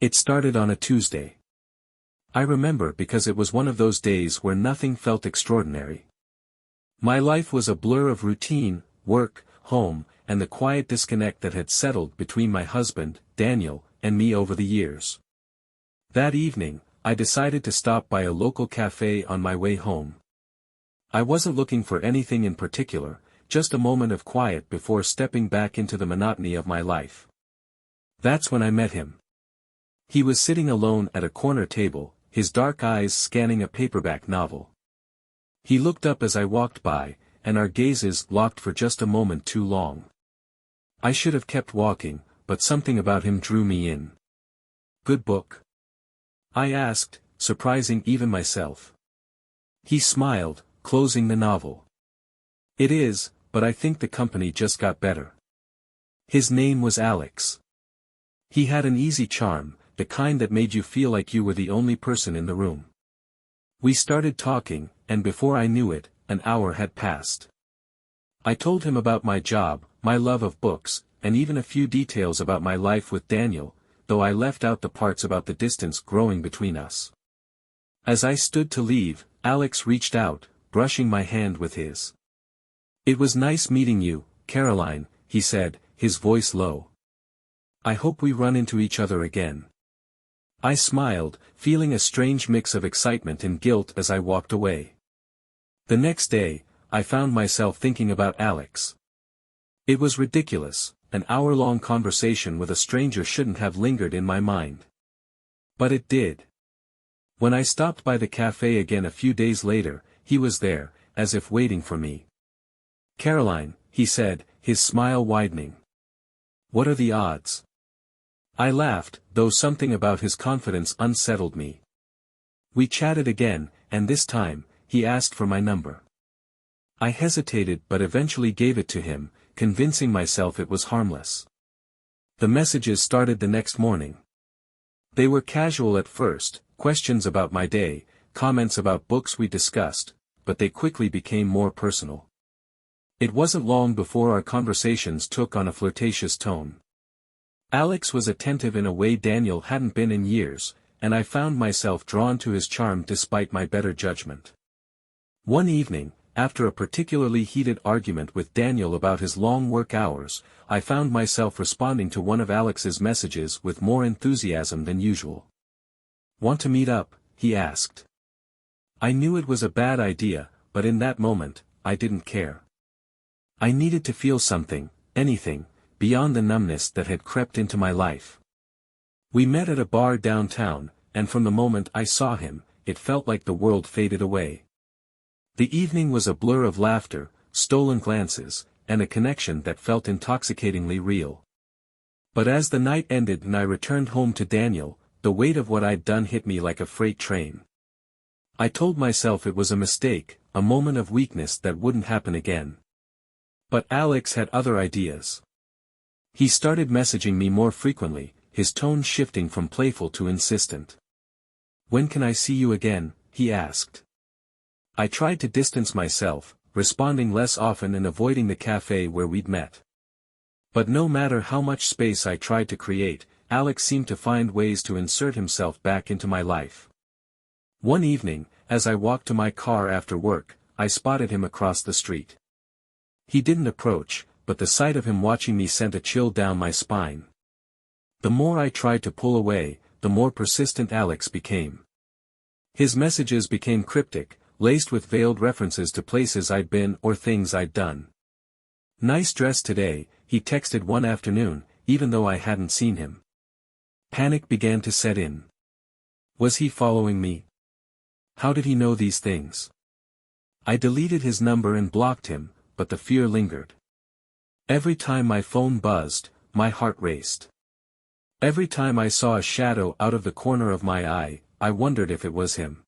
It started on a Tuesday. I remember because it was one of those days where nothing felt extraordinary. My life was a blur of routine, work, home, and the quiet disconnect that had settled between my husband, Daniel, and me over the years. That evening, I decided to stop by a local cafe on my way home. I wasn't looking for anything in particular, just a moment of quiet before stepping back into the monotony of my life. That's when I met him. He was sitting alone at a corner table, his dark eyes scanning a paperback novel. He looked up as I walked by, and our gazes locked for just a moment too long. I should have kept walking, but something about him drew me in. "Good book?" I asked, surprising even myself. He smiled, closing the novel. "It is, but I think the company just got better." His name was Alex. He had an easy charm, the kind that made you feel like you were the only person in the room. We started talking, and before I knew it, an hour had passed. I told him about my job, my love of books, and even a few details about my life with Daniel, though I left out the parts about the distance growing between us. As I stood to leave, Alex reached out, brushing my hand with his. "It was nice meeting you, Caroline," he said, his voice low. "I hope we run into each other again." I smiled, feeling a strange mix of excitement and guilt as I walked away. The next day, I found myself thinking about Alex. It was ridiculous, an hour-long conversation with a stranger shouldn't have lingered in my mind. But it did. When I stopped by the cafe again a few days later, he was there, as if waiting for me. "Caroline," he said, his smile widening. "What are the odds?" I laughed, though something about his confidence unsettled me. We chatted again, and this time, he asked for my number. I hesitated but eventually gave it to him, convincing myself it was harmless. The messages started the next morning. They were casual at first, questions about my day, comments about books we discussed, but they quickly became more personal. It wasn't long before our conversations took on a flirtatious tone. Alex was attentive in a way Daniel hadn't been in years, and I found myself drawn to his charm despite my better judgment. One evening, after a particularly heated argument with Daniel about his long work hours, I found myself responding to one of Alex's messages with more enthusiasm than usual. "Want to meet up?" he asked. I knew it was a bad idea, but in that moment, I didn't care. I needed to feel something, anything, beyond the numbness that had crept into my life. We met at a bar downtown, and from the moment I saw him, it felt like the world faded away. The evening was a blur of laughter, stolen glances, and a connection that felt intoxicatingly real. But as the night ended and I returned home to Daniel, the weight of what I'd done hit me like a freight train. I told myself it was a mistake, a moment of weakness that wouldn't happen again. But Alex had other ideas. He started messaging me more frequently, his tone shifting from playful to insistent. "When can I see you again?" he asked. I tried to distance myself, responding less often and avoiding the cafe where we'd met. But no matter how much space I tried to create, Alex seemed to find ways to insert himself back into my life. One evening, as I walked to my car after work, I spotted him across the street. He didn't approach, but the sight of him watching me sent a chill down my spine. The more I tried to pull away, the more persistent Alex became. His messages became cryptic, laced with veiled references to places I'd been or things I'd done. "Nice dress today," he texted one afternoon, even though I hadn't seen him. Panic began to set in. Was he following me? How did he know these things? I deleted his number and blocked him, but the fear lingered. Every time my phone buzzed, my heart raced. Every time I saw a shadow out of the corner of my eye, I wondered if it was him.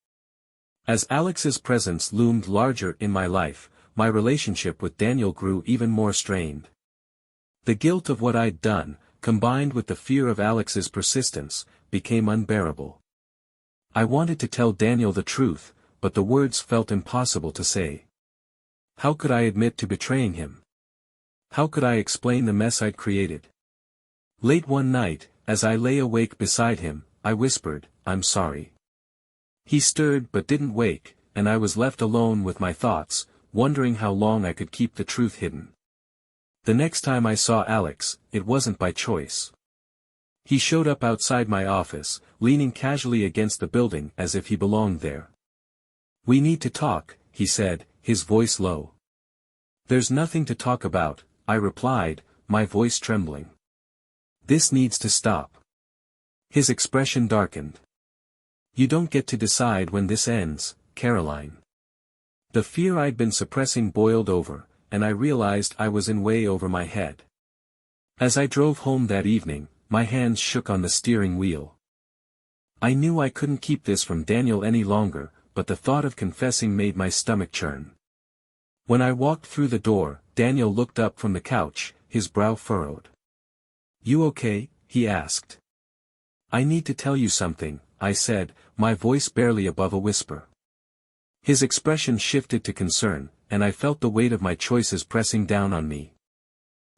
As Alex's presence loomed larger in my life, my relationship with Daniel grew even more strained. The guilt of what I'd done, combined with the fear of Alex's persistence, became unbearable. I wanted to tell Daniel the truth, but the words felt impossible to say. How could I admit to betraying him? How could I explain the mess I'd created? Late one night, as I lay awake beside him, I whispered, "I'm sorry." He stirred but didn't wake, and I was left alone with my thoughts, wondering how long I could keep the truth hidden. The next time I saw Alex, it wasn't by choice. He showed up outside my office, leaning casually against the building as if he belonged there. "We need to talk," he said, his voice low. "There's nothing to talk about," I replied, my voice trembling. "This needs to stop." His expression darkened. "You don't get to decide when this ends, Caroline." The fear I'd been suppressing boiled over, and I realized I was in way over my head. As I drove home that evening, my hands shook on the steering wheel. I knew I couldn't keep this from Daniel any longer, but the thought of confessing made my stomach churn. When I walked through the door, Daniel looked up from the couch, his brow furrowed. "You okay?" he asked. "I need to tell you something," I said, my voice barely above a whisper. His expression shifted to concern, and I felt the weight of my choices pressing down on me.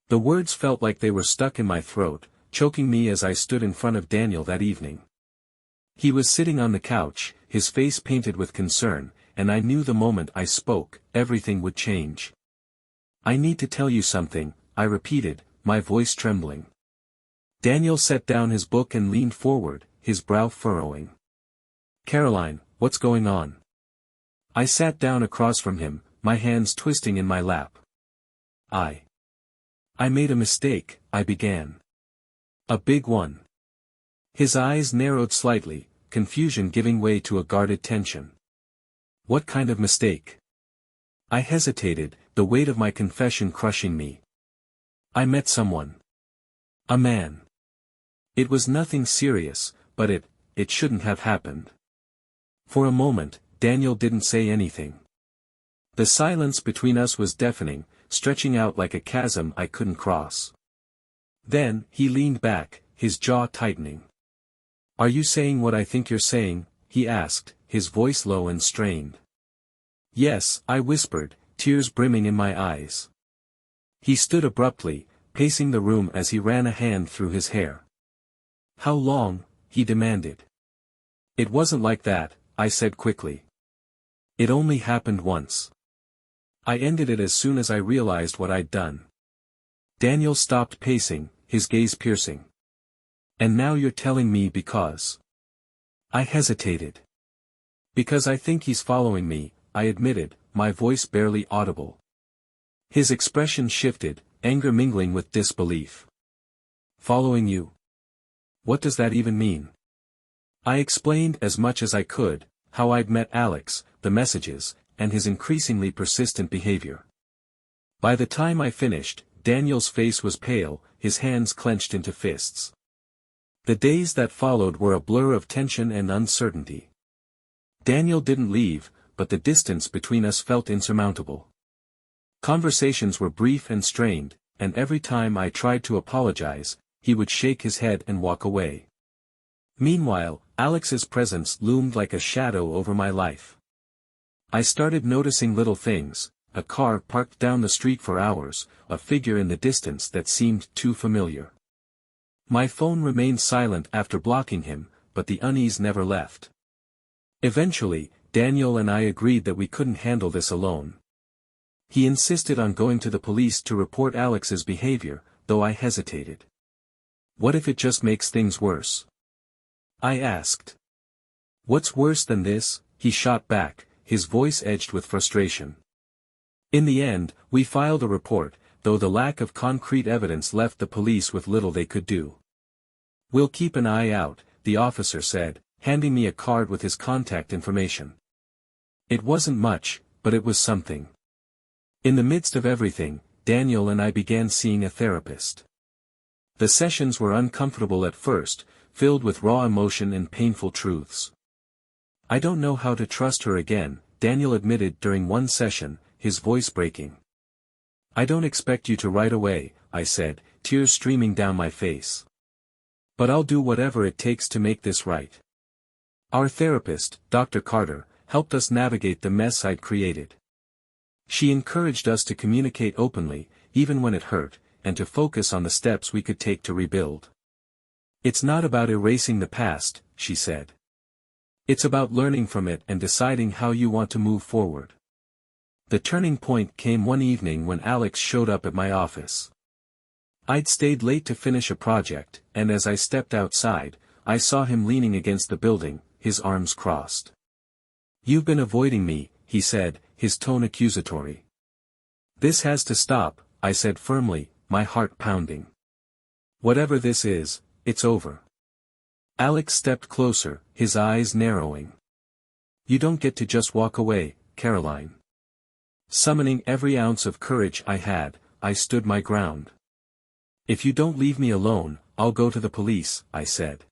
The words felt like they were stuck in my throat, choking me as I stood in front of Daniel that evening. He was sitting on the couch, his face painted with concern, and I knew the moment I spoke, everything would change. "I need to tell you something," I repeated, my voice trembling. Daniel set down his book and leaned forward, his brow furrowing. "Caroline, what's going on?" I sat down across from him, my hands twisting in my lap. I made a mistake," I began. "A big one." His eyes narrowed slightly, confusion giving way to a guarded tension. "What kind of mistake?" I hesitated, the weight of my confession crushing me. "I met someone. A man. It was nothing serious, but it shouldn't have happened." For a moment, Daniel didn't say anything. The silence between us was deafening, stretching out like a chasm I couldn't cross. Then, he leaned back, his jaw tightening. "Are you saying what I think you're saying?" he asked, his voice low and strained. "Yes," I whispered, tears brimming in my eyes. He stood abruptly, pacing the room as he ran a hand through his hair. "How long?" he demanded. "It wasn't like that," I said quickly. "It only happened once." I ended it as soon as I realized what I'd done. Daniel stopped pacing, his gaze piercing. "And now you're telling me because—" I hesitated. "Because I think he's following me," I admitted, my voice barely audible. His expression shifted, anger mingling with disbelief. "Following you? What does that even mean?" I explained as much as I could, how I'd met Alex, the messages, and his increasingly persistent behavior. By the time I finished, Daniel's face was pale, his hands clenched into fists. The days that followed were a blur of tension and uncertainty. Daniel didn't leave, but the distance between us felt insurmountable. Conversations were brief and strained, and every time I tried to apologize, he would shake his head and walk away. Meanwhile, Alex's presence loomed like a shadow over my life. I started noticing little things, a car parked down the street for hours, a figure in the distance that seemed too familiar. My phone remained silent after blocking him, but the unease never left. Eventually, Daniel and I agreed that we couldn't handle this alone. He insisted on going to the police to report Alex's behavior, though I hesitated. "What if it just makes things worse?" I asked. "What's worse than this?" he shot back, his voice edged with frustration. In the end, we filed a report, though the lack of concrete evidence left the police with little they could do. "We'll keep an eye out," the officer said, handing me a card with his contact information. It wasn't much, but it was something. In the midst of everything, Daniel and I began seeing a therapist. The sessions were uncomfortable at first, filled with raw emotion and painful truths. "I don't know how to trust her again," Daniel admitted during one session, his voice breaking. "I don't expect you to right away," I said, tears streaming down my face. "But I'll do whatever it takes to make this right." Our therapist, Dr. Carter, helped us navigate the mess I'd created. She encouraged us to communicate openly, even when it hurt, and to focus on the steps we could take to rebuild. It's not about erasing the past, she said. It's about learning from it and deciding how you want to move forward. The turning point came one evening when Alex showed up at my office. I'd stayed late to finish a project, and as I stepped outside, I saw him leaning against the building, his arms crossed. "You've been avoiding me," he said, his tone accusatory. "This has to stop," I said firmly, my heart pounding. "Whatever this is, it's over." Alex stepped closer, his eyes narrowing. "You don't get to just walk away, Caroline." Summoning every ounce of courage I had, I stood my ground. "If you don't leave me alone, I'll go to the police," I said.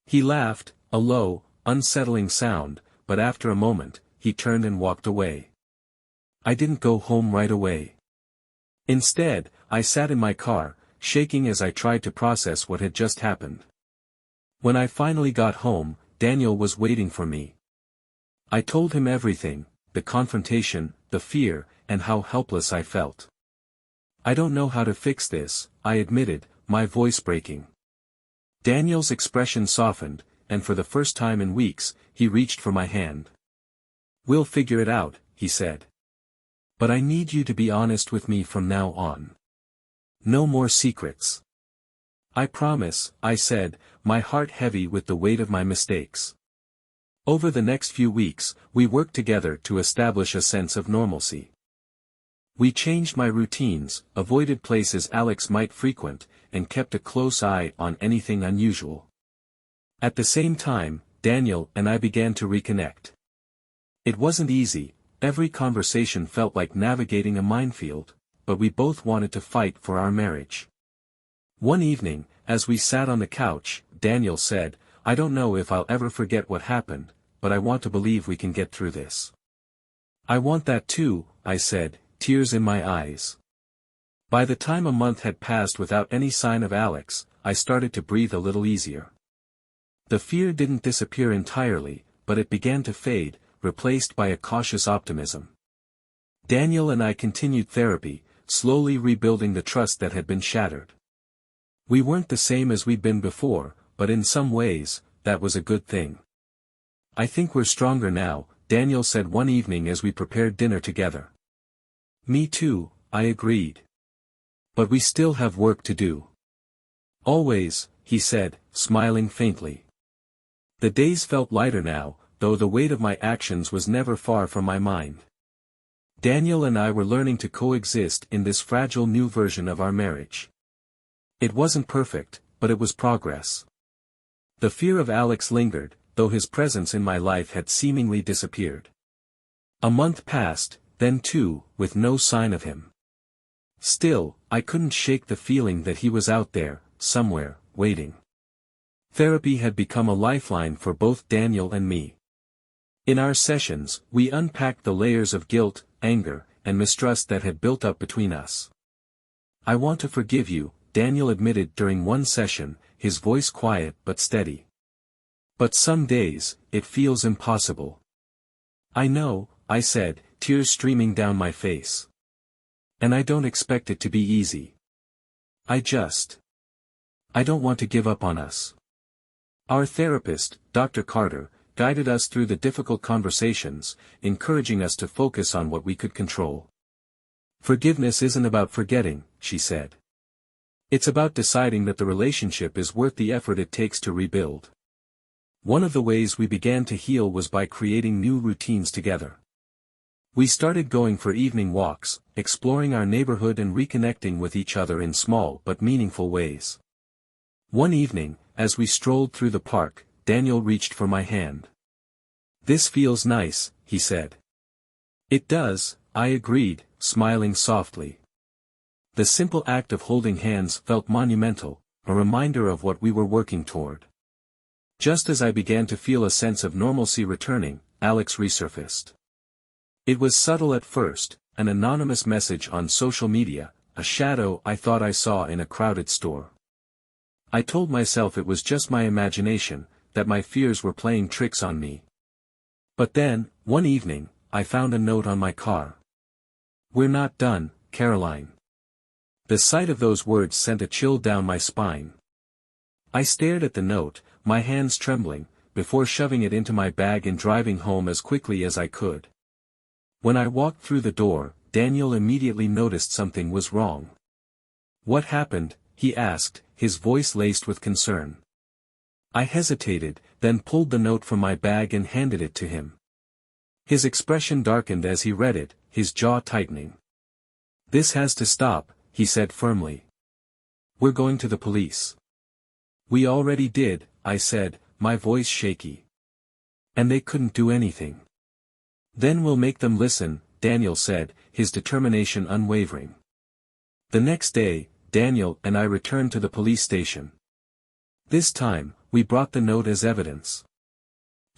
He laughed, a low, unsettling sound, but after a moment, he turned and walked away. I didn't go home right away. Instead, I sat in my car, shaking as I tried to process what had just happened. When I finally got home, Daniel was waiting for me. I told him everything, the confrontation, the fear, and how helpless I felt. "I don't know how to fix this," I admitted, my voice breaking. Daniel's expression softened, and for the first time in weeks, he reached for my hand. "We'll figure it out," he said. "But I need you to be honest with me from now on. No more secrets." "I promise," I said, my heart heavy with the weight of my mistakes. Over the next few weeks, we worked together to establish a sense of normalcy. We changed my routines, avoided places Alex might frequent, and kept a close eye on anything unusual. At the same time, Daniel and I began to reconnect. It wasn't easy, every conversation felt like navigating a minefield, but we both wanted to fight for our marriage. One evening, as we sat on the couch, Daniel said, "I don't know if I'll ever forget what happened, but I want to believe we can get through this." "I want that too," I said, tears in my eyes. By the time a month had passed without any sign of Alex, I started to breathe a little easier. The fear didn't disappear entirely, but it began to fade, replaced by a cautious optimism. Daniel and I continued therapy, slowly rebuilding the trust that had been shattered. We weren't the same as we'd been before, but in some ways, that was a good thing. "I think we're stronger now," Daniel said one evening as we prepared dinner together. "Me too," I agreed. "But we still have work to do." "Always," he said, smiling faintly. The days felt lighter now, though the weight of my actions was never far from my mind. Daniel and I were learning to coexist in this fragile new version of our marriage. It wasn't perfect, but it was progress. The fear of Alex lingered, though his presence in my life had seemingly disappeared. A month passed, then two, with no sign of him. Still, I couldn't shake the feeling that he was out there, somewhere, waiting. Therapy had become a lifeline for both Daniel and me. In our sessions, we unpacked the layers of guilt, anger, and mistrust that had built up between us. "I want to forgive you," Daniel admitted during one session, his voice quiet but steady. "But some days, it feels impossible." "I know," I said, tears streaming down my face. "And I don't expect it to be easy. I don't want to give up on us." Our therapist, Dr. Carter, guided us through the difficult conversations, encouraging us to focus on what we could control. "Forgiveness isn't about forgetting," she said. "It's about deciding that the relationship is worth the effort it takes to rebuild." One of the ways we began to heal was by creating new routines together. We started going for evening walks, exploring our neighborhood and reconnecting with each other in small but meaningful ways. One evening, as we strolled through the park, Daniel reached for my hand. "This feels nice," he said. "It does," I agreed, smiling softly. The simple act of holding hands felt monumental, a reminder of what we were working toward. Just as I began to feel a sense of normalcy returning, Alex resurfaced. It was subtle at first, an anonymous message on social media, a shadow I thought I saw in a crowded store. I told myself it was just my imagination, that my fears were playing tricks on me. But then, one evening, I found a note on my car. "We're not done, Caroline." The sight of those words sent a chill down my spine. I stared at the note, my hands trembling, before shoving it into my bag and driving home as quickly as I could. When I walked through the door, Daniel immediately noticed something was wrong. "What happened?" he asked, his voice laced with concern. I hesitated, then pulled the note from my bag and handed it to him. His expression darkened as he read it, his jaw tightening. "This has to stop," he said firmly. "We're going to the police." "We already did," I said, my voice shaky. "And they couldn't do anything." "Then we'll make them listen," Daniel said, his determination unwavering. The next day, Daniel and I returned to the police station. This time, we brought the note as evidence.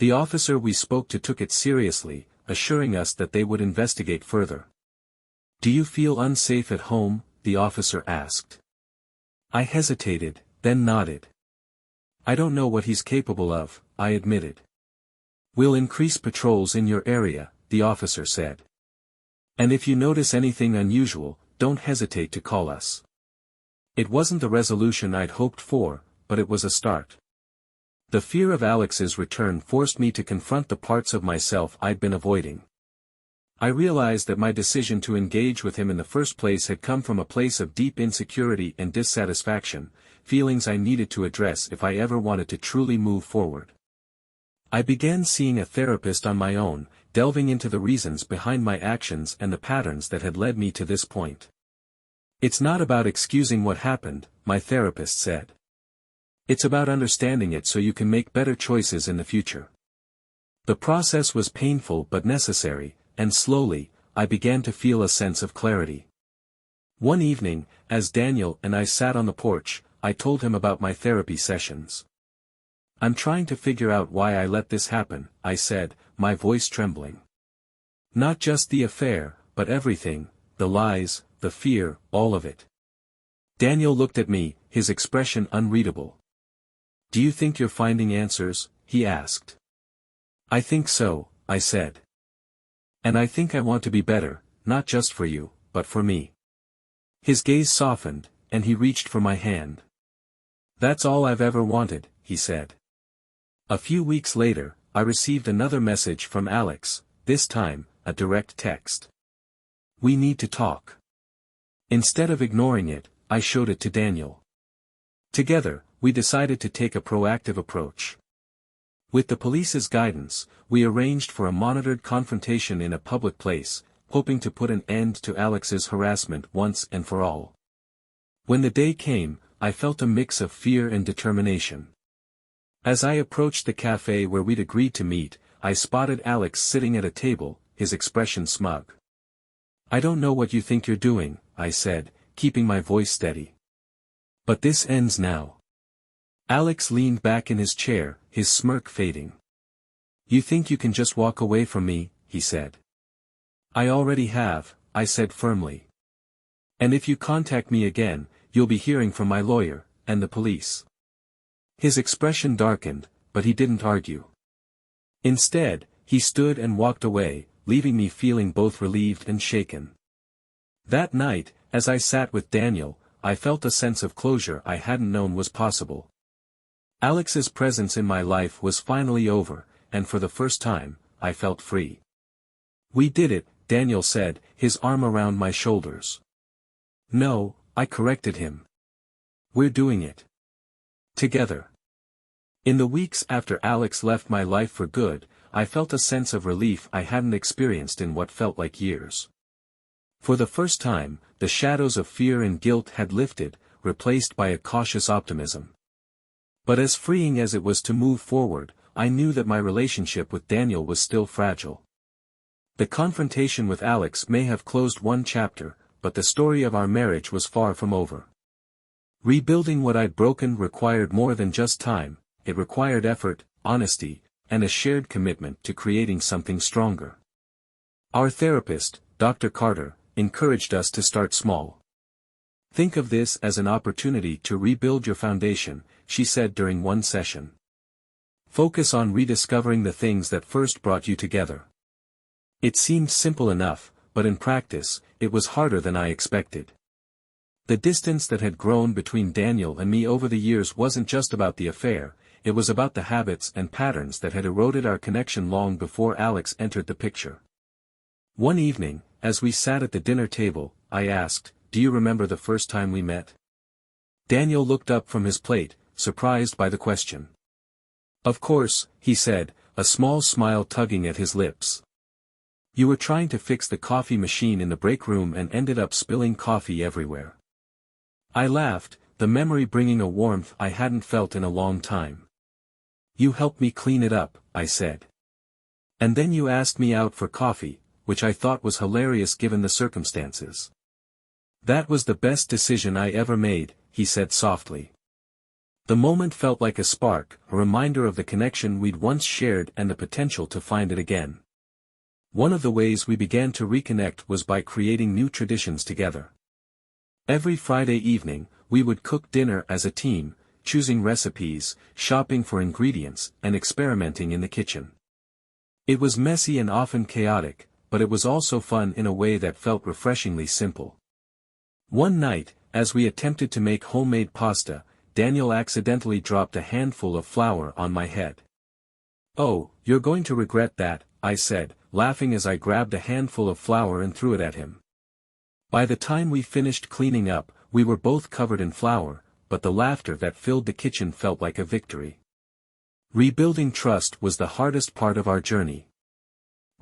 The officer we spoke to took it seriously, assuring us that they would investigate further. "Do you feel unsafe at home?" the officer asked. I hesitated, then nodded. "I don't know what he's capable of," I admitted. "We'll increase patrols in your area," the officer said. "And if you notice anything unusual, don't hesitate to call us." It wasn't the resolution I'd hoped for, but it was a start. The fear of Alex's return forced me to confront the parts of myself I'd been avoiding. I realized that my decision to engage with him in the first place had come from a place of deep insecurity and dissatisfaction, feelings I needed to address if I ever wanted to truly move forward. I began seeing a therapist on my own, delving into the reasons behind my actions and the patterns that had led me to this point. "It's not about excusing what happened," my therapist said. "It's about understanding it so you can make better choices in the future." The process was painful but necessary, and slowly, I began to feel a sense of clarity. One evening, as Daniel and I sat on the porch, I told him about my therapy sessions. "I'm trying to figure out why I let this happen," I said, my voice trembling. "Not just the affair, but everything, the lies, the fear, all of it." Daniel looked at me, his expression unreadable. "Do you think you're finding answers?" he asked. "I think so," I said. "And I think I want to be better, not just for you, but for me." His gaze softened, and he reached for my hand. "That's all I've ever wanted," he said. A few weeks later, I received another message from Alex, this time, a direct text. "We need to talk." Instead of ignoring it, I showed it to Daniel. Together, we decided to take a proactive approach. With the police's guidance, we arranged for a monitored confrontation in a public place, hoping to put an end to Alex's harassment once and for all. When the day came, I felt a mix of fear and determination. As I approached the cafe where we'd agreed to meet, I spotted Alex sitting at a table, his expression smug. "I don't know what you think you're doing," I said, keeping my voice steady. "But this ends now." Alex leaned back in his chair, his smirk fading. "You think you can just walk away from me?" he said. "I already have," I said firmly. "And if you contact me again, you'll be hearing from my lawyer, and the police." His expression darkened, but he didn't argue. Instead, he stood and walked away, leaving me feeling both relieved and shaken. That night, as I sat with Daniel, I felt a sense of closure I hadn't known was possible. Alex's presence in my life was finally over, and for the first time, I felt free. "We did it," Daniel said, his arm around my shoulders. "No," I corrected him. "We're doing it. Together." In the weeks after Alex left my life for good, I felt a sense of relief I hadn't experienced in what felt like years. For the first time, the shadows of fear and guilt had lifted, replaced by a cautious optimism. But as freeing as it was to move forward, I knew that my relationship with Daniel was still fragile. The confrontation with Alex may have closed one chapter, but the story of our marriage was far from over. Rebuilding what I'd broken required more than just time, it required effort, honesty, and a shared commitment to creating something stronger. Our therapist, Dr. Carter, encouraged us to start small. "Think of this as an opportunity to rebuild your foundation," she said during one session. "Focus on rediscovering the things that first brought you together." It seemed simple enough, but in practice, it was harder than I expected. The distance that had grown between Daniel and me over the years wasn't just about the affair, it was about the habits and patterns that had eroded our connection long before Alex entered the picture. One evening, as we sat at the dinner table, I asked, "Do you remember the first time we met?" Daniel looked up from his plate, surprised by the question. "Of course," he said, a small smile tugging at his lips. "You were trying to fix the coffee machine in the break room and ended up spilling coffee everywhere." I laughed, the memory bringing a warmth I hadn't felt in a long time. "You helped me clean it up," I said. "And then you asked me out for coffee, which I thought was hilarious given the circumstances." "That was the best decision I ever made," he said softly. The moment felt like a spark, a reminder of the connection we'd once shared and the potential to find it again. One of the ways we began to reconnect was by creating new traditions together. Every Friday evening, we would cook dinner as a team, choosing recipes, shopping for ingredients, and experimenting in the kitchen. It was messy and often chaotic, but it was also fun in a way that felt refreshingly simple. One night, as we attempted to make homemade pasta, Daniel accidentally dropped a handful of flour on my head. "Oh, you're going to regret that," I said, laughing as I grabbed a handful of flour and threw it at him. By the time we finished cleaning up, we were both covered in flour, but the laughter that filled the kitchen felt like a victory. Rebuilding trust was the hardest part of our journey.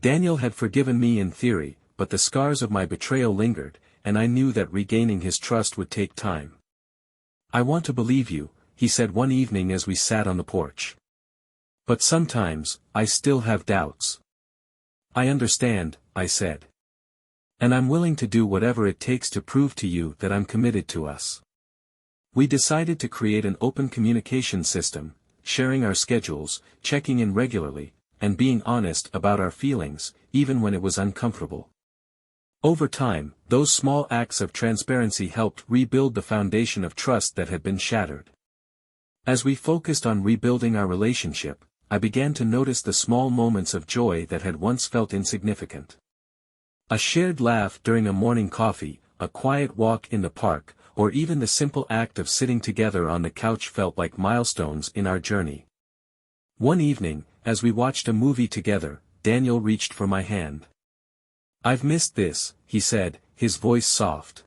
Daniel had forgiven me in theory, but the scars of my betrayal lingered, and I knew that regaining his trust would take time. "I want to believe you," he said one evening as we sat on the porch. "But sometimes, I still have doubts." "I understand," I said. "And I'm willing to do whatever it takes to prove to you that I'm committed to us." We decided to create an open communication system, sharing our schedules, checking in regularly, and being honest about our feelings, even when it was uncomfortable. Over time, those small acts of transparency helped rebuild the foundation of trust that had been shattered. As we focused on rebuilding our relationship, I began to notice the small moments of joy that had once felt insignificant. A shared laugh during a morning coffee, a quiet walk in the park, or even the simple act of sitting together on the couch felt like milestones in our journey. One evening, as we watched a movie together, Daniel reached for my hand. "I've missed this," he said, his voice soft.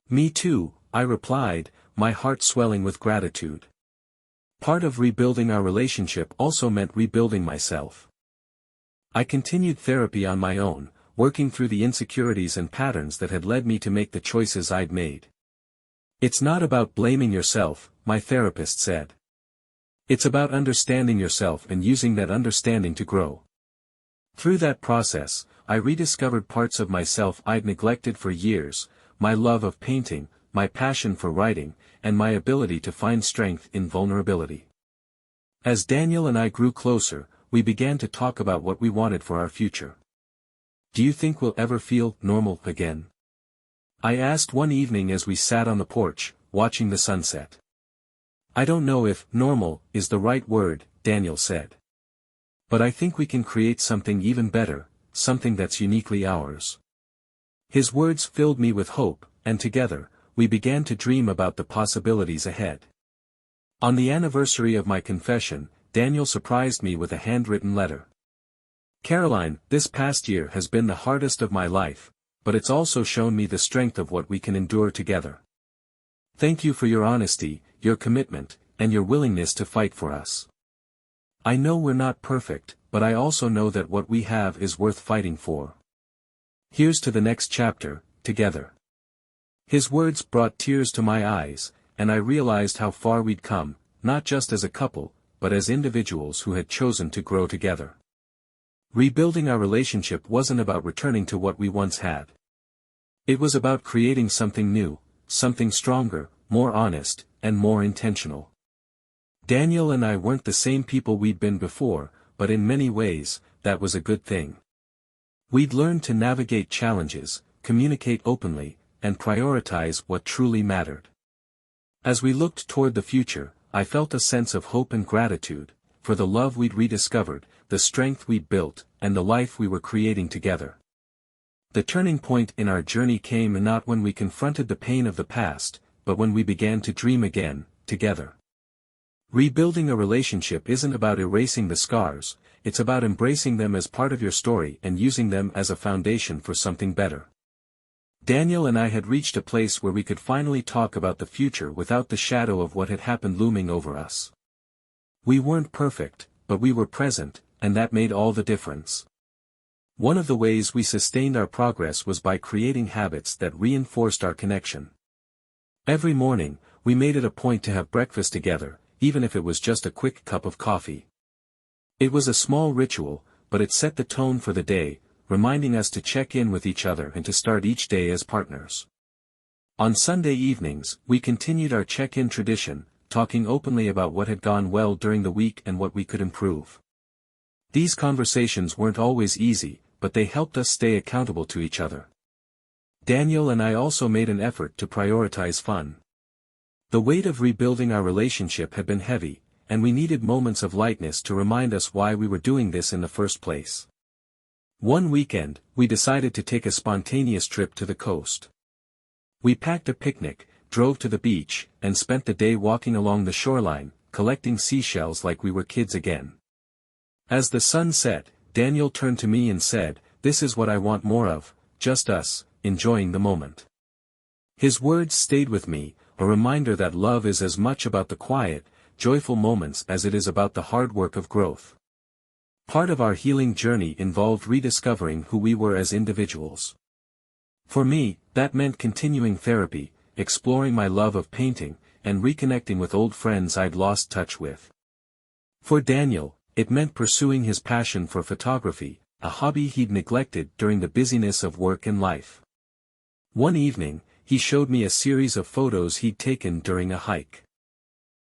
"Me too," I replied, my heart swelling with gratitude. Part of rebuilding our relationship also meant rebuilding myself. I continued therapy on my own, working through the insecurities and patterns that had led me to make the choices I'd made. "It's not about blaming yourself," my therapist said. "It's about understanding yourself and using that understanding to grow." Through that process, I rediscovered parts of myself I'd neglected for years, my love of painting, my passion for writing, and my ability to find strength in vulnerability. As Daniel and I grew closer, we began to talk about what we wanted for our future. "Do you think we'll ever feel normal again?" I asked one evening as we sat on the porch, watching the sunset. "I don't know if normal is the right word," Daniel said. "But I think we can create something even better, something that's uniquely ours." His words filled me with hope, and together, we began to dream about the possibilities ahead. On the anniversary of my confession, Daniel surprised me with a handwritten letter. "Caroline, this past year has been the hardest of my life, but it's also shown me the strength of what we can endure together. Thank you for your honesty, your commitment, and your willingness to fight for us. I know we're not perfect, but I also know that what we have is worth fighting for. Here's to the next chapter, together." His words brought tears to my eyes, and I realized how far we'd come, not just as a couple, but as individuals who had chosen to grow together. Rebuilding our relationship wasn't about returning to what we once had. It was about creating something new, something stronger, more honest, and more intentional. Daniel and I weren't the same people we'd been before, but in many ways, that was a good thing. We'd learned to navigate challenges, communicate openly, and prioritize what truly mattered. As we looked toward the future, I felt a sense of hope and gratitude, for the love we'd rediscovered, the strength we'd built, and the life we were creating together. The turning point in our journey came not when we confronted the pain of the past, but when we began to dream again, together. Rebuilding a relationship isn't about erasing the scars, it's about embracing them as part of your story and using them as a foundation for something better. Daniel and I had reached a place where we could finally talk about the future without the shadow of what had happened looming over us. We weren't perfect, but we were present, and that made all the difference. One of the ways we sustained our progress was by creating habits that reinforced our connection. Every morning, we made it a point to have breakfast together, even if it was just a quick cup of coffee. It was a small ritual, but it set the tone for the day, reminding us to check in with each other and to start each day as partners. On Sunday evenings, we continued our check-in tradition, talking openly about what had gone well during the week and what we could improve. These conversations weren't always easy, but they helped us stay accountable to each other. Daniel and I also made an effort to prioritize fun. The weight of rebuilding our relationship had been heavy, and we needed moments of lightness to remind us why we were doing this in the first place. One weekend, we decided to take a spontaneous trip to the coast. We packed a picnic, drove to the beach, and spent the day walking along the shoreline, collecting seashells like we were kids again. As the sun set, Daniel turned to me and said, "This is what I want more of, just us, enjoying the moment." His words stayed with me, a reminder that love is as much about the quiet, joyful moments as it is about the hard work of growth. Part of our healing journey involved rediscovering who we were as individuals. For me, that meant continuing therapy, exploring my love of painting, and reconnecting with old friends I'd lost touch with. For Daniel, it meant pursuing his passion for photography, a hobby he'd neglected during the busyness of work and life. One evening, he showed me a series of photos he'd taken during a hike.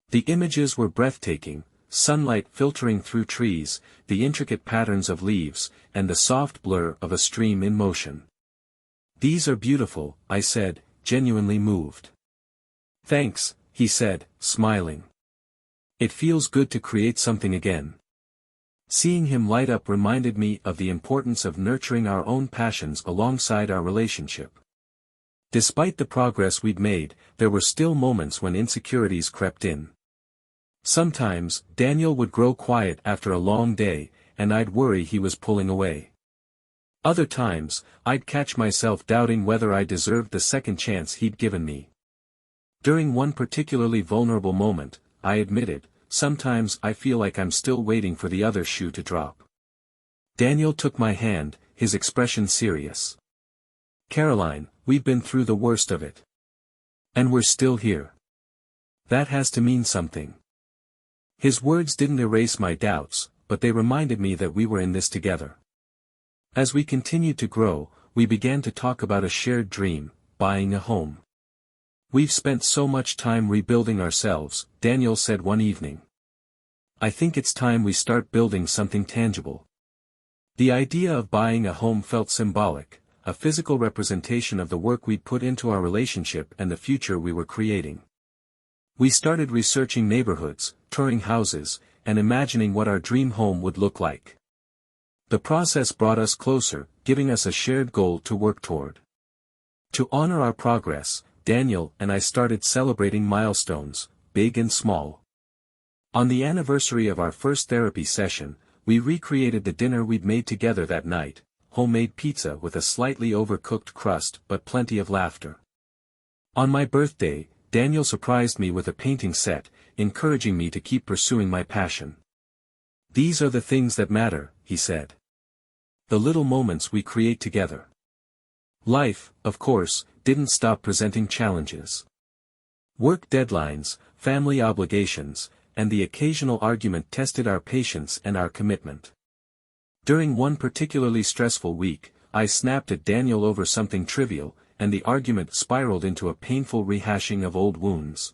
The images were breathtaking, sunlight filtering through trees, the intricate patterns of leaves, and the soft blur of a stream in motion. "These are beautiful," I said, genuinely moved. "Thanks," he said, smiling. "It feels good to create something again." Seeing him light up reminded me of the importance of nurturing our own passions alongside our relationship. Despite the progress we'd made, there were still moments when insecurities crept in. Sometimes, Daniel would grow quiet after a long day, and I'd worry he was pulling away. Other times, I'd catch myself doubting whether I deserved the second chance he'd given me. During one particularly vulnerable moment, I admitted, "Sometimes I feel like I'm still waiting for the other shoe to drop." Daniel took my hand, his expression serious. "Caroline, we've been through the worst of it. And we're still here. That has to mean something." His words didn't erase my doubts, but they reminded me that we were in this together. As we continued to grow, we began to talk about a shared dream, buying a home. "We've spent so much time rebuilding ourselves," Daniel said one evening. "I think it's time we start building something tangible." The idea of buying a home felt symbolic, a physical representation of the work we'd put into our relationship and the future we were creating. We started researching neighborhoods, touring houses, and imagining what our dream home would look like. The process brought us closer, giving us a shared goal to work toward. To honor our progress, Daniel and I started celebrating milestones, big and small. On the anniversary of our first therapy session, we recreated the dinner we'd made together that night, homemade pizza with a slightly overcooked crust but plenty of laughter. On my birthday, Daniel surprised me with a painting set, encouraging me to keep pursuing my passion. "These are the things that matter," he said. "The little moments we create together." Life, of course, didn't stop presenting challenges. Work deadlines, family obligations, and the occasional argument tested our patience and our commitment. During one particularly stressful week, I snapped at Daniel over something trivial, and the argument spiraled into a painful rehashing of old wounds.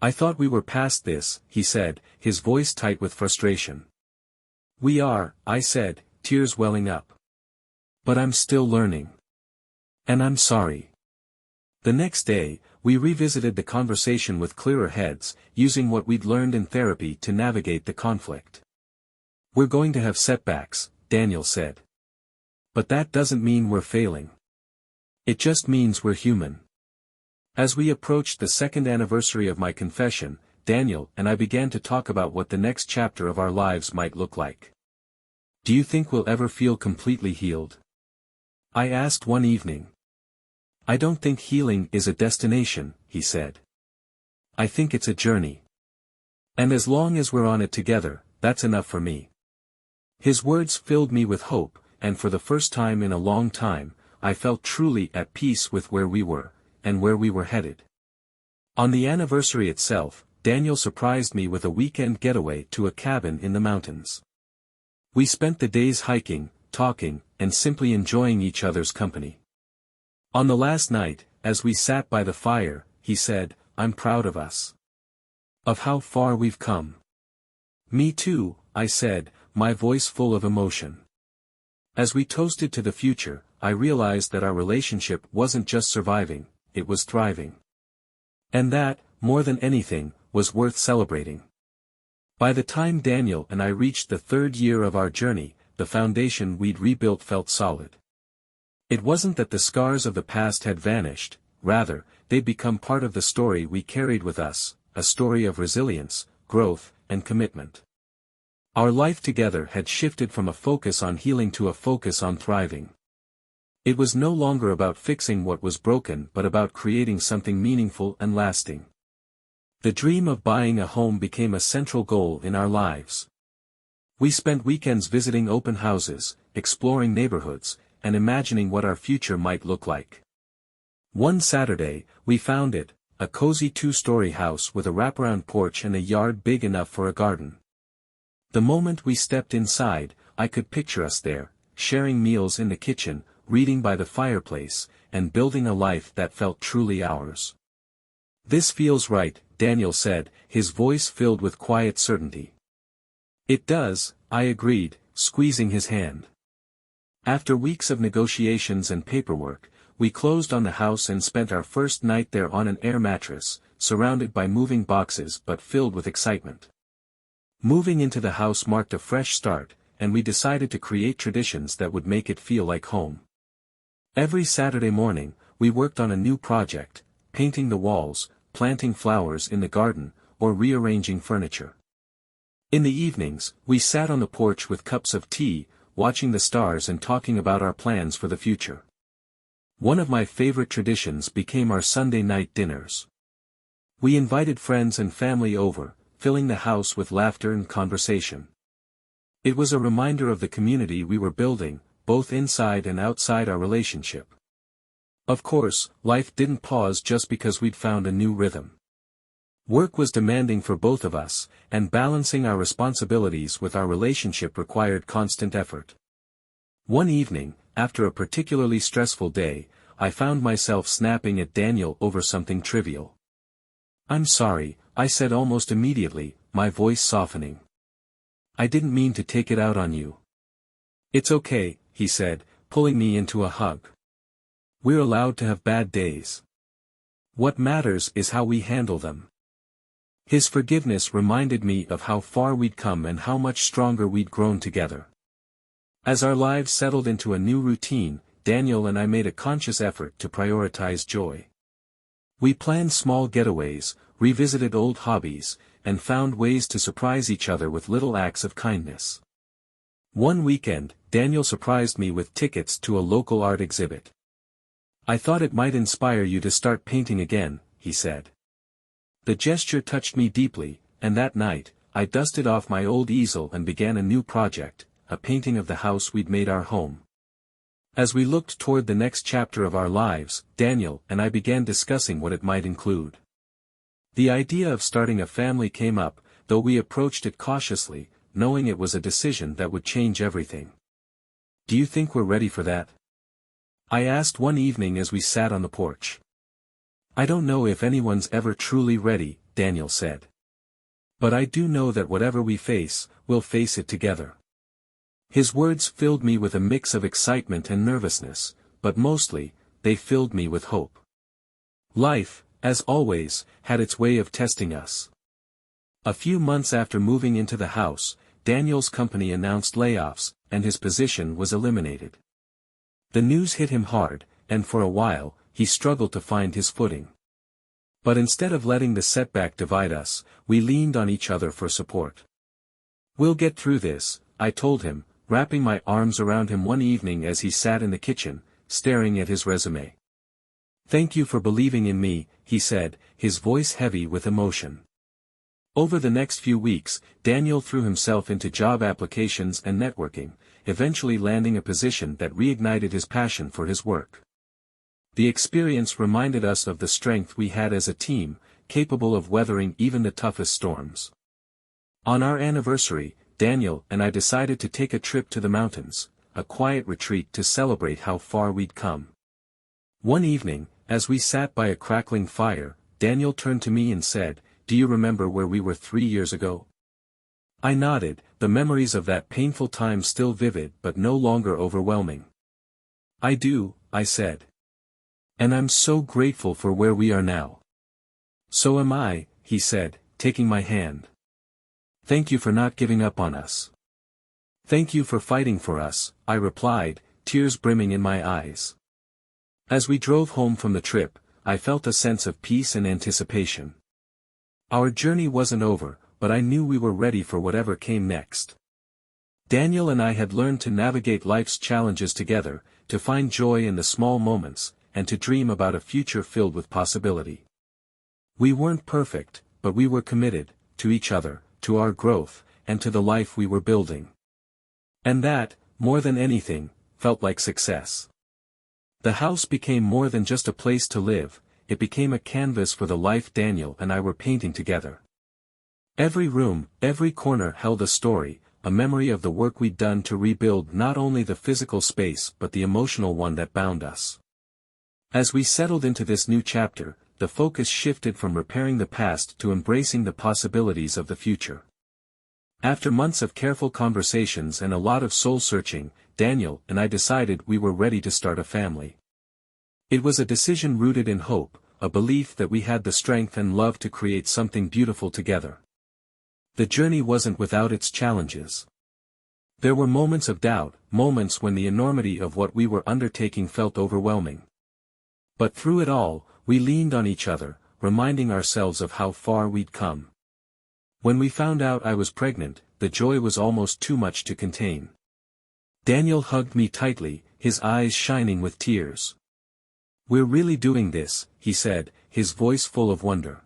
"I thought we were past this," he said, his voice tight with frustration. "We are," I said, tears welling up. "But I'm still learning. And I'm sorry." The next day, we revisited the conversation with clearer heads, using what we'd learned in therapy to navigate the conflict. "We're going to have setbacks," Daniel said. But that doesn't mean we're failing. It just means we're human. As we approached the second anniversary of my confession, Daniel and I began to talk about what the next chapter of our lives might look like. Do you think we'll ever feel completely healed? I asked one evening. I don't think healing is a destination, he said. I think it's a journey. And as long as we're on it together, that's enough for me. His words filled me with hope, and for the first time in a long time, I felt truly at peace with where we were, and where we were headed. On the anniversary itself, Daniel surprised me with a weekend getaway to a cabin in the mountains. We spent the days hiking, talking, and simply enjoying each other's company. On the last night, as we sat by the fire, he said, "I'm proud of us. Of how far we've come." "Me too," I said, my voice full of emotion. As we toasted to the future, I realized that our relationship wasn't just surviving, it was thriving. And that, more than anything, was worth celebrating. By the time Daniel and I reached the third year of our journey, the foundation we'd rebuilt felt solid. It wasn't that the scars of the past had vanished, rather, they'd become part of the story we carried with us, a story of resilience, growth, and commitment. Our life together had shifted from a focus on healing to a focus on thriving. It was no longer about fixing what was broken but about creating something meaningful and lasting. The dream of buying a home became a central goal in our lives. We spent weekends visiting open houses, exploring neighborhoods, and imagining what our future might look like. One Saturday, we found it, a cozy 2-story house with a wraparound porch and a yard big enough for a garden. The moment we stepped inside, I could picture us there, sharing meals in the kitchen, reading by the fireplace, and building a life that felt truly ours. "This feels right," Daniel said, his voice filled with quiet certainty. "It does," I agreed, squeezing his hand. After weeks of negotiations and paperwork, we closed on the house and spent our first night there on an air mattress, surrounded by moving boxes but filled with excitement. Moving into the house marked a fresh start, and we decided to create traditions that would make it feel like home. Every Saturday morning, we worked on a new project, painting the walls, planting flowers in the garden, or rearranging furniture. In the evenings, we sat on the porch with cups of tea, watching the stars and talking about our plans for the future. One of my favorite traditions became our Sunday night dinners. We invited friends and family over, filling the house with laughter and conversation. It was a reminder of the community we were building, both inside and outside our relationship. Of course, life didn't pause just because we'd found a new rhythm. Work was demanding for both of us, and balancing our responsibilities with our relationship required constant effort. One evening, after a particularly stressful day, I found myself snapping at Daniel over something trivial. "I'm sorry," I said almost immediately, my voice softening. "I didn't mean to take it out on you." "It's okay," he said, pulling me into a hug. "We're allowed to have bad days. What matters is how we handle them." His forgiveness reminded me of how far we'd come and how much stronger we'd grown together. As our lives settled into a new routine, Daniel and I made a conscious effort to prioritize joy. We planned small getaways, revisited old hobbies, and found ways to surprise each other with little acts of kindness. One weekend, Daniel surprised me with tickets to a local art exhibit. "I thought it might inspire you to start painting again," he said. The gesture touched me deeply, and that night, I dusted off my old easel and began a new project, a painting of the house we'd made our home. As we looked toward the next chapter of our lives, Daniel and I began discussing what it might include. The idea of starting a family came up, though we approached it cautiously, knowing it was a decision that would change everything. "Do you think we're ready for that?" I asked one evening as we sat on the porch. "I don't know if anyone's ever truly ready," Daniel said. "But I do know that whatever we face, we'll face it together." His words filled me with a mix of excitement and nervousness, but mostly, they filled me with hope. Life, as always, had its way of testing us. A few months after moving into the house, Daniel's company announced layoffs, and his position was eliminated. The news hit him hard, and for a while, he struggled to find his footing. But instead of letting the setback divide us, we leaned on each other for support. "We'll get through this," I told him, wrapping my arms around him one evening as he sat in the kitchen, staring at his resume. "Thank you for believing in me," he said, his voice heavy with emotion. Over the next few weeks, Daniel threw himself into job applications and networking, eventually landing a position that reignited his passion for his work. The experience reminded us of the strength we had as a team, capable of weathering even the toughest storms. On our anniversary, Daniel and I decided to take a trip to the mountains, a quiet retreat to celebrate how far we'd come. One evening, as we sat by a crackling fire, Daniel turned to me and said, "Do you remember where we were 3 years ago?" I nodded, the memories of that painful time still vivid but no longer overwhelming. "I do," I said. "And I'm so grateful for where we are now." "So am I," he said, taking my hand. "Thank you for not giving up on us." "Thank you for fighting for us," I replied, tears brimming in my eyes. As we drove home from the trip, I felt a sense of peace and anticipation. Our journey wasn't over, but I knew we were ready for whatever came next. Daniel and I had learned to navigate life's challenges together, to find joy in the small moments, and to dream about a future filled with possibility. We weren't perfect, but we were committed, to each other, to our growth, and to the life we were building. And that, more than anything, felt like success. The house became more than just a place to live, it became a canvas for the life Daniel and I were painting together. Every room, every corner held a story, a memory of the work we'd done to rebuild not only the physical space but the emotional one that bound us. As we settled into this new chapter, the focus shifted from repairing the past to embracing the possibilities of the future. After months of careful conversations and a lot of soul-searching, Daniel and I decided we were ready to start a family. It was a decision rooted in hope, a belief that we had the strength and love to create something beautiful together. The journey wasn't without its challenges. There were moments of doubt, moments when the enormity of what we were undertaking felt overwhelming. But through it all, we leaned on each other, reminding ourselves of how far we'd come. When we found out I was pregnant, the joy was almost too much to contain. Daniel hugged me tightly, his eyes shining with tears. "We're really doing this," he said, his voice full of wonder.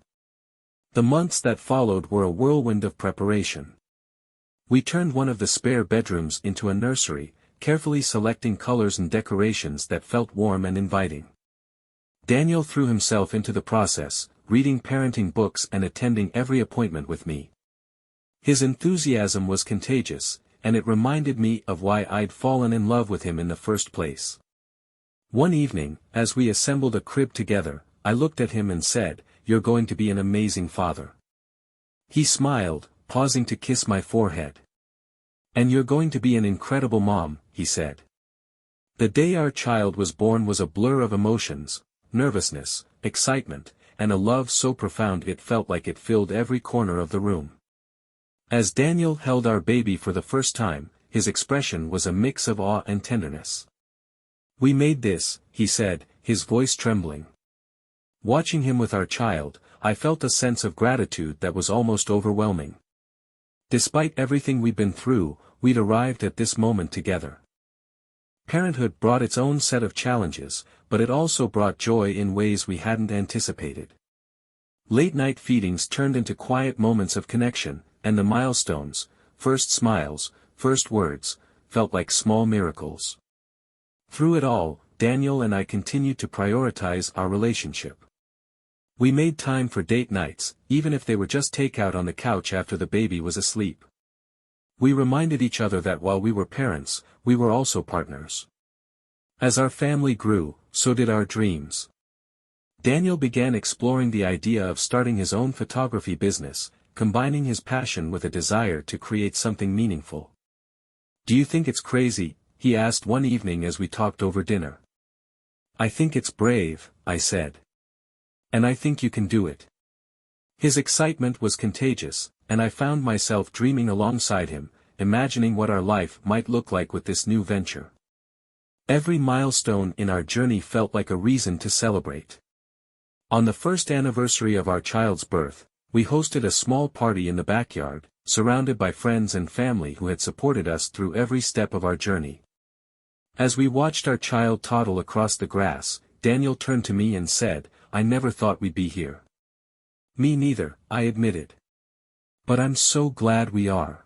The months that followed were a whirlwind of preparation. We turned one of the spare bedrooms into a nursery, carefully selecting colors and decorations that felt warm and inviting. Daniel threw himself into the process, reading parenting books and attending every appointment with me. His enthusiasm was contagious, and it reminded me of why I'd fallen in love with him in the first place. One evening, as we assembled a crib together, I looked at him and said, "You're going to be an amazing father." He smiled, pausing to kiss my forehead. "And you're going to be an incredible mom," he said. The day our child was born was a blur of emotions, nervousness, excitement, and a love so profound it felt like it filled every corner of the room. As Daniel held our baby for the first time, his expression was a mix of awe and tenderness. "We made this," he said, his voice trembling. Watching him with our child, I felt a sense of gratitude that was almost overwhelming. Despite everything we'd been through, we'd arrived at this moment together. Parenthood brought its own set of challenges, but it also brought joy in ways we hadn't anticipated. Late-night feedings turned into quiet moments of connection, and the milestones, first smiles, first words, felt like small miracles. Through it all, Daniel and I continued to prioritize our relationship. We made time for date nights, even if they were just takeout on the couch after the baby was asleep. We reminded each other that while we were parents, we were also partners. As our family grew, so did our dreams. Daniel began exploring the idea of starting his own photography business, combining his passion with a desire to create something meaningful. "Do you think it's crazy?" he asked one evening as we talked over dinner. "I think it's brave," I said. "And I think you can do it." His excitement was contagious, and I found myself dreaming alongside him, imagining what our life might look like with this new venture. Every milestone in our journey felt like a reason to celebrate. On the first anniversary of our child's birth, we hosted a small party in the backyard, surrounded by friends and family who had supported us through every step of our journey. As we watched our child toddle across the grass, Daniel turned to me and said, "I never thought we'd be here." "Me neither," I admitted. "But I'm so glad we are."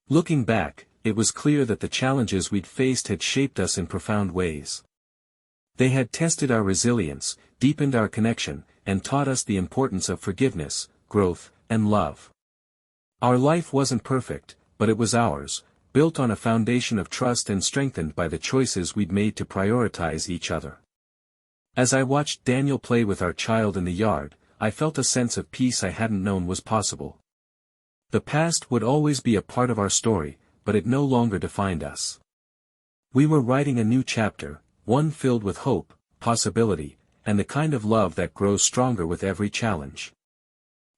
Looking back, it was clear that the challenges we'd faced had shaped us in profound ways. They had tested our resilience, deepened our connection, and taught us the importance of forgiveness, growth, and love. Our life wasn't perfect, but it was ours, built on a foundation of trust and strengthened by the choices we'd made to prioritize each other. As I watched Daniel play with our child in the yard, I felt a sense of peace I hadn't known was possible. The past would always be a part of our story, but it no longer defined us. We were writing a new chapter, one filled with hope, possibility, and the kind of love that grows stronger with every challenge.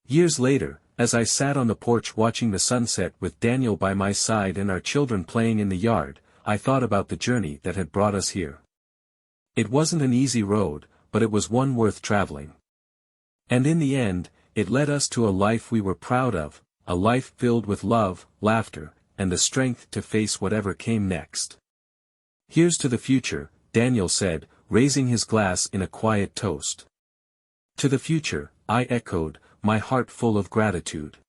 Years later, as I sat on the porch watching the sunset with Daniel by my side and our children playing in the yard, I thought about the journey that had brought us here. It wasn't an easy road, but it was one worth traveling. And in the end, it led us to a life we were proud of, a life filled with love, laughter, and the strength to face whatever came next. "Here's to the future," Daniel said, raising his glass in a quiet toast. "To the future," I echoed, my heart full of gratitude.